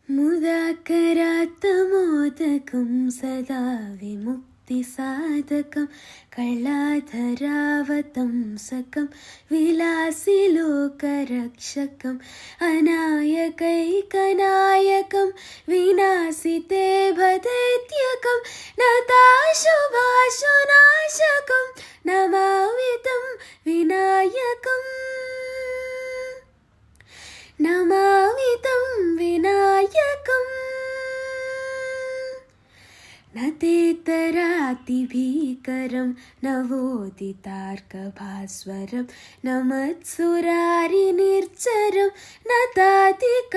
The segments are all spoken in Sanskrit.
मुदाकरात्तमोदकं सदा विमुक्तिसाधकं कलाधरावतंसकं विलासिलोकरक्षकम् अनायकैकनायकं विनाशिते भदैत्यकं नताशुभाशुनाशकं नमामि तं विनायकम् नमामि तं विनायकम् न तेतरातिभीकरं नवोदितार्कभास्वरं न मत्सुरारिनिर्झरं न तातिकापदुत्तरं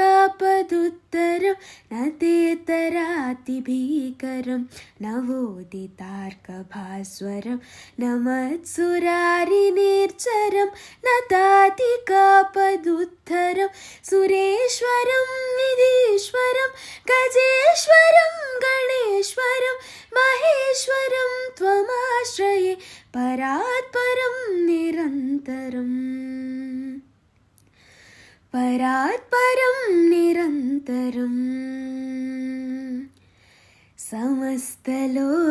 न तेतरातिभीकरं नवोदितार्कभास्वरं न मत्सुरारिनिर्झरं न तातिकापदुत्तरं सुरेश्वरं विधीश्वरं गजेश्वरं गणेश्वरं महेश्वरं त्वमाश्रये परात्परं निरन्तरम् परात्परं निरन्तरम्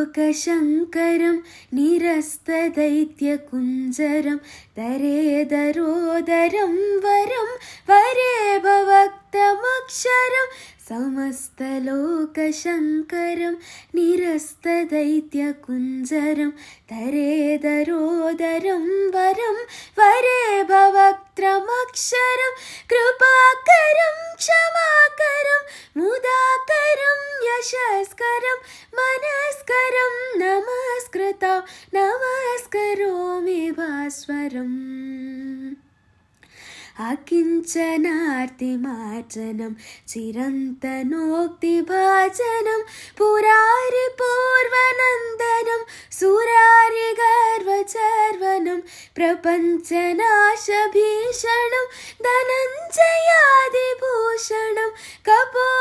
समस्तलोकशङ्करं निरस्तदैत्यकुञ्जरं दरेदरोदरं वरं वरे भवक्तमक्षरं समस्तलोकशङ्करं निरस्तदैत्यकुञ्जरं दरेदरोदरं वरं वरे भवक्त्रमक्षरं कृपाकरं क्षमाकरं मुदाकरं यशस्करं मनस्करं नमस्कृतं नमस्करोमि भास्वरम् अकिञ्चनार्तिमार्जनं चिरन्तनोक्तिभाजनं पुरारिपूर्वनन्दनं सुरारिगर्वचर्वनं प्रपञ्चनाशभीषणं धनञ्जयादिभूषणं कपोलदानवारणं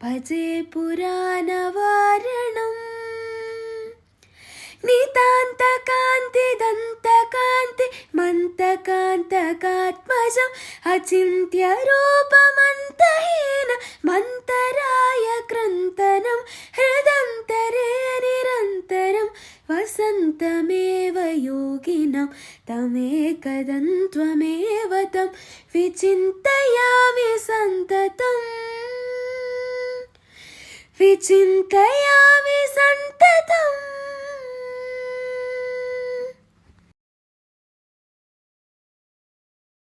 भजे पुराणवारणम् नितान्तकान्ति दन्तकान्ति मन्तकान्तकात्मजम् अचिन्त्यरूपमन्तहीन मन्तराय कृन्तनं हृदन्तरे निरन्तरं वसन्तमेव योगिनं तमेकदन्त्वमेव तं विचिन्तयामि सन्ततम् विचिन्तयामि सन्ततम्